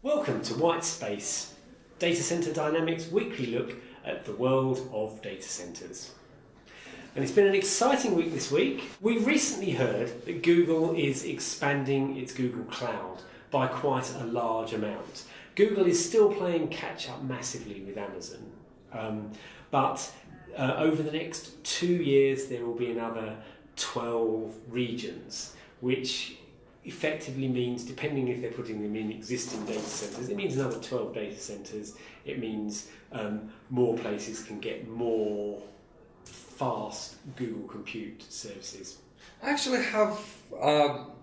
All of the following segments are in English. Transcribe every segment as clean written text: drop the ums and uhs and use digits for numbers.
Welcome to Whitespace, Data Center Dynamics' weekly look at the world of data centers. And it's been an exciting week this week. We recently heard that Google is expanding its Google Cloud by quite a large amount. Google is still playing catch up massively with Amazon, but over the next 2 years there will be another 12 regions, which effectively means, depending if they're putting them in existing data centers, it means another 12 data centers. It means more places can get more fast Google Compute services. I actually have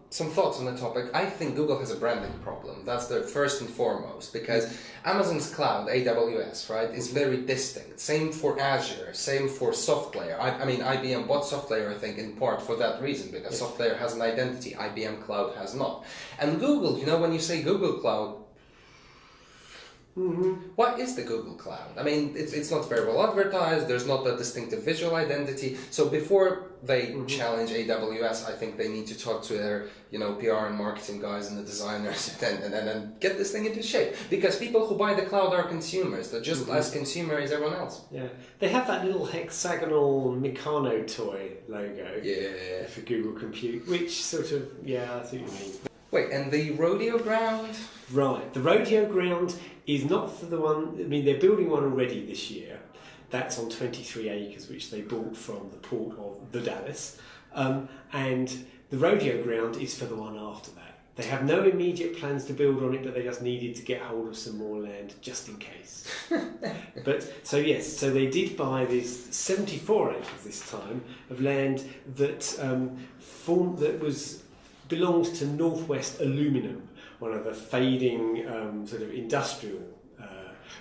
some thoughts on the topic. I think Google has a branding problem. That's the first and foremost, because Amazon's cloud, AWS, right, is very distinct. Same for Azure, same for SoftLayer. I mean, IBM bought SoftLayer, I think, in part for that reason, because SoftLayer has an identity, IBM Cloud has not. And Google, you know, when you say Google Cloud, what is the Google Cloud? I mean, it's not very well advertised, there's not a distinctive visual identity. So before they challenge AWS, I think they need to talk to their, you know, PR and marketing guys and the designers and get this thing into shape. Because people who buy the cloud are consumers. They're just as consumer as everyone else. Yeah, they have that little hexagonal Meccano toy logo for Google Compute, which sort of, I see what you mean. Wait, and the Rodeo Ground? Right, the Rodeo Ground is not for the one, I mean, they're building one already this year. That's on 23 acres, which they bought from the port of the Dallas. And the Rodeo Ground is for the one after that. They have no immediate plans to build on it, but they just needed to get hold of some more land just in case. So they did buy this 74 acres this time of land that belonged to Northwest Aluminum, one of the fading sort of industrial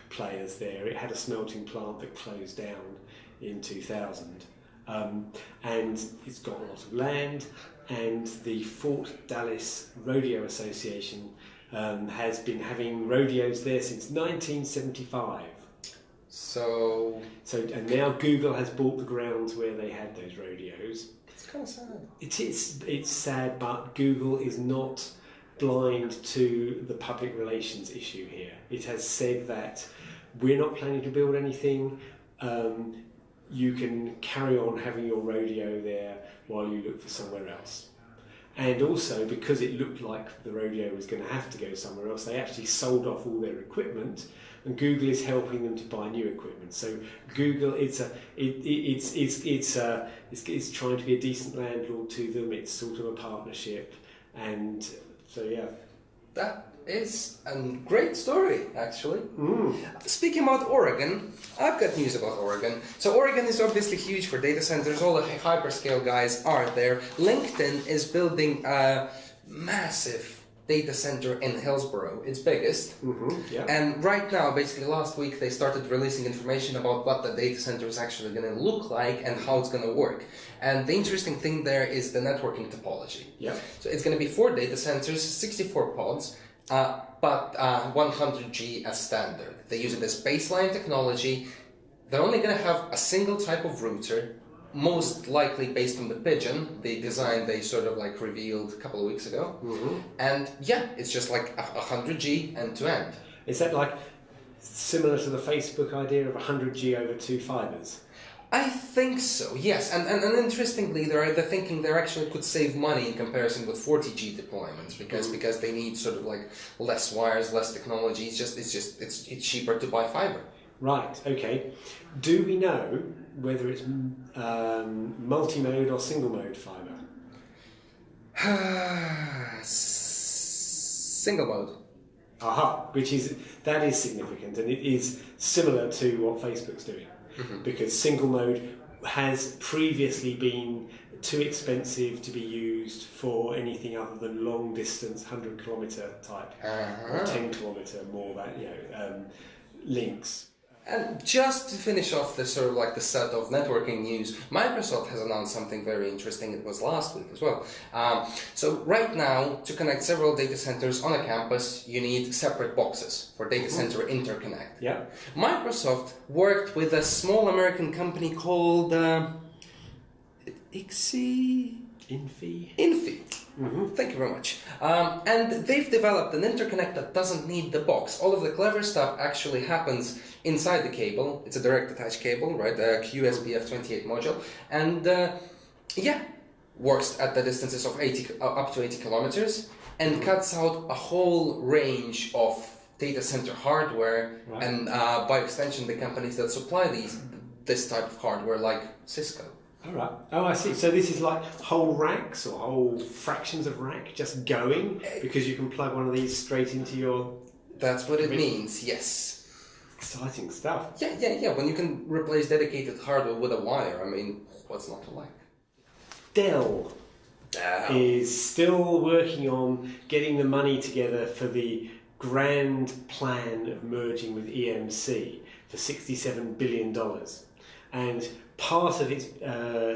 players there. It had a smelting plant that closed down in 2000. And it's got a lot of land, and the Fort Dallas Rodeo Association has been having rodeos there since 1975. And now Google has bought the grounds where they had those rodeos. It's kind of sad. It's sad, but Google is not blind to the public relations issue here. It has said that we're not planning to build anything. You can carry on having your rodeo there while you look for somewhere else. And also, because it looked like the rodeo was going to have to go somewhere else, they actually sold off all their equipment, and Google is helping them to buy new equipment. So Google, it's trying to be a decent landlord to them. It's sort of a partnership, and so that is a great story, actually. Speaking about Oregon, I've got news about Oregon. So Oregon is obviously huge for data centers. All the hyperscale guys are there. LinkedIn is building a massive data center in Hillsboro, its biggest. And right now, basically last week, they started releasing information about what the data center is actually going to look like and how it's going to work. And the interesting thing there is the networking topology. So it's going to be 4 data centers, 64 pods, but 100G as standard. They use it as baseline technology. They're only going to have a single type of router, most likely based on the Pigeon, the design they sort of like revealed a couple of weeks ago. And it's just like 100G end to end. Is that like similar to the Facebook idea of 100G over 2 fibers? I think so, yes. And interestingly, they're thinking they actually could save money in comparison with 40G deployments because they need sort of like less wires, less technology. It's cheaper to buy fiber. Right. Okay. Do we know whether it's multi-mode or single-mode fiber? Single mode. Aha. That is significant, and it is similar to what Facebook's doing. Because single mode has previously been too expensive to be used for anything other than long distance 100-kilometer type or 10-kilometer more links. And just to finish off this sort of like the set of networking news, Microsoft has announced something very interesting. It was last week as well. So right now, to connect several data centers on a campus, you need separate boxes for data center interconnect. Microsoft worked with a small American company called IXI... Infi. Thank you very much. And they've developed an interconnect that doesn't need the box. All of the clever stuff actually happens inside the cable. It's a direct attach cable, right? The QSBF28 module. And works at the distances of up to 80 kilometers and cuts out a whole range of data center hardware and by extension the companies that supply this type of hardware like Cisco. All right. Oh, I see. So this is like whole racks or whole fractions of rack just going because you can plug one of these straight into your... That's what it means, yes. Exciting stuff. Yeah. When you can replace dedicated hardware with a wire, I mean, what's not to like? Dell is still working on getting the money together for the grand plan of merging with EMC for $67 billion. And part of its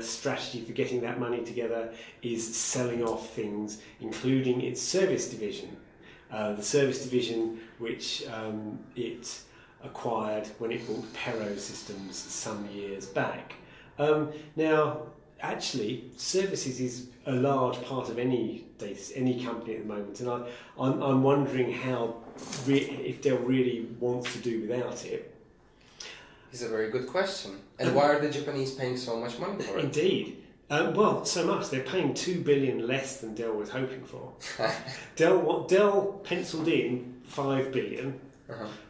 strategy for getting that money together is selling off things, including its service division. The service division which it acquired when it bought Perot Systems some years back. Now, actually, services is a large part of any company at the moment, and I'm wondering if Dell really wants to do without it. It's a very good question. And why are the Japanese paying so much money for it? Indeed. Well, so much. They're paying $2 billion less than Dell was hoping for. Dell penciled in $5 billion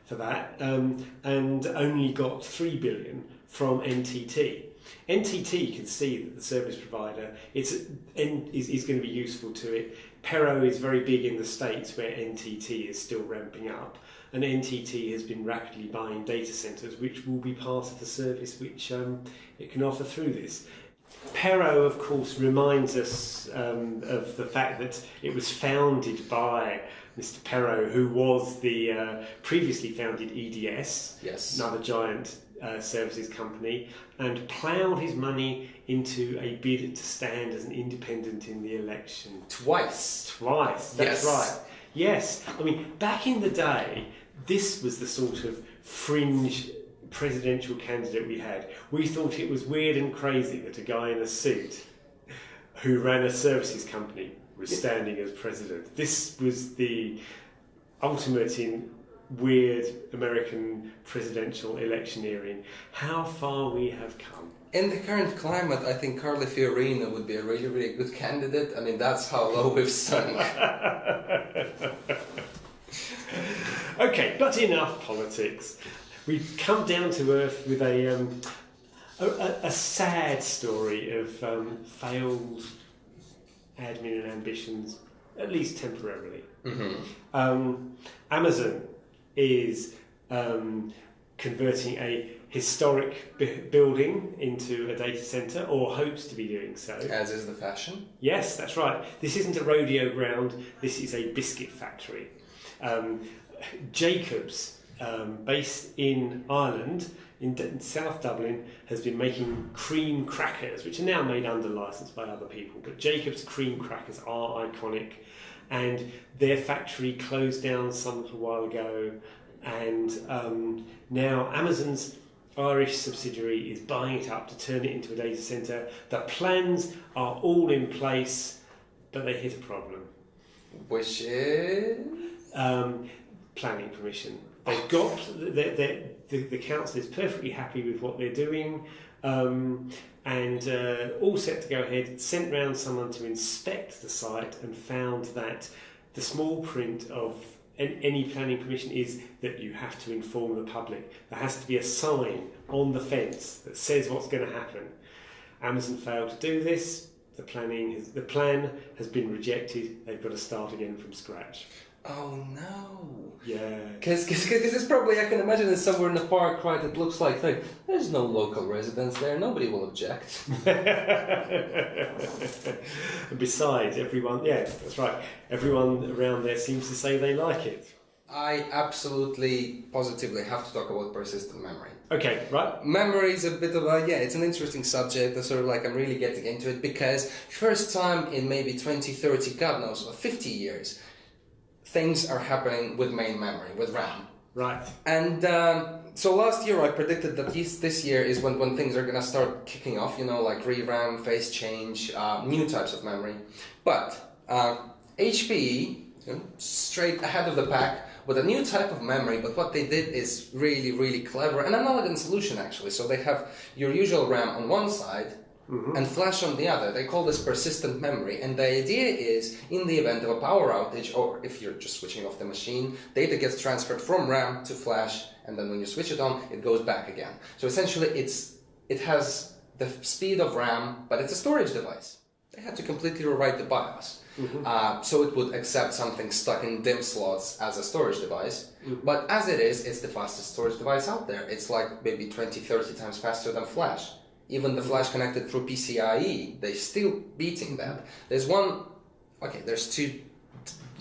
for that, and only got $3 billion from NTT. NTT can see that the service provider is going to be useful to it. Perot is very big in the States where NTT is still ramping up, and NTT has been rapidly buying data centers which will be part of the service which it can offer through this. Perot, of course, reminds us of the fact that it was founded by Mr. Perot, who was the previously founded EDS, another giant services company, and ploughed his money into a bid to stand as an independent in the election. Twice, that's right. Yes, I mean, back in the day, this was the sort of fringe presidential candidate we had. We thought it was weird and crazy that a guy in a suit who ran a services company was standing as president. This was the ultimate in weird American presidential electioneering. How far we have come. In the current climate, I think Carly Fiorina would be a really, really good candidate. I mean, that's how low we've sunk. Okay, but enough politics. We come down to earth with a sad story of failed admin and ambitions, at least temporarily. Amazon is converting a historic building into a data center, or hopes to be doing so. As is the fashion. Yes, that's right. This isn't a rodeo ground, this is a biscuit factory. Jacobs, based in Ireland, in South Dublin, has been making cream crackers, which are now made under license by other people, but Jacobs cream crackers are iconic, and their factory closed down some little while ago, and now Amazon's Irish subsidiary is buying it up to turn it into a data centre. The plans are all in place, but they hit a problem. Which is? Planning permission. They've got the council is perfectly happy with what they're doing, and all set to go ahead. Sent round someone to inspect the site and found that the small print of any planning permission is that you have to inform the public. There has to be a sign on the fence that says what's going to happen. Amazon failed to do this. The plan has been rejected. They've got to start again from scratch. Oh no! Yeah. Because it's probably, I can imagine it's somewhere in the park, right? It looks like there's no local residents there. Nobody will object. Besides, everyone, yeah, that's right. Everyone around there seems to say they like it. I absolutely, positively have to talk about persistent memory. Okay, right. Memory is a bit of it's an interesting subject. Sort of like I'm really getting into it because first time in maybe 20, 30, God knows, 50 years, things are happening with main memory, with RAM. Right. And So last year I predicted that this year is when things are going to start kicking off, like ReRAM, phase change, new types of memory. But HPE, straight ahead of the pack with a new type of memory, but what they did is really, really clever and an elegant solution actually. So they have your usual RAM on one side, and flash on the other. They call this persistent memory, and the idea is in the event of a power outage, or if you're just switching off the machine, data gets transferred from RAM to flash, and then when you switch it on, it goes back again. So essentially it has the speed of RAM, but it's a storage device. They had to completely rewrite the BIOS. So it would accept something stuck in DIMM slots as a storage device, but as it is, it's the fastest storage device out there. It's like maybe 20-30 times faster than flash. Even the flash connected through PCIe, they're still beating that. There's two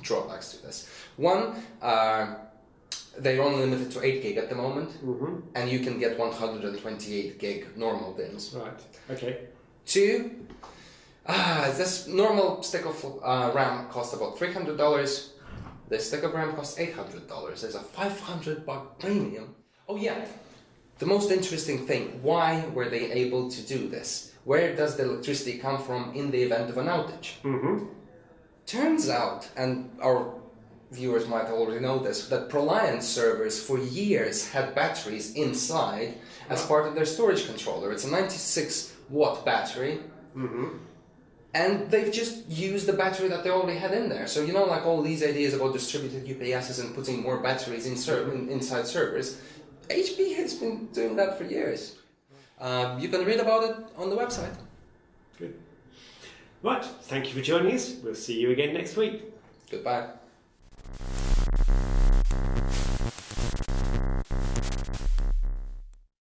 drawbacks to this. One, they're only limited to 8 gig at the moment, and you can get 128 gig normal DIMMs. Right, okay. Two, this normal stick of RAM costs about $300. This stick of RAM costs $800. There's a $500 premium. Oh yeah. The most interesting thing, why were they able to do this? Where does the electricity come from in the event of an outage? Turns out, and our viewers might already know this, that ProLiant servers for years had batteries inside as part of their storage controller. It's a 96-watt battery, and they've just used the battery that they already had in there. So like all these ideas about distributed UPSs and putting more batteries inside servers, HP has been doing that for years. You can read about it on the website. Good. Right, thank you for joining us. We'll see you again next week. Goodbye.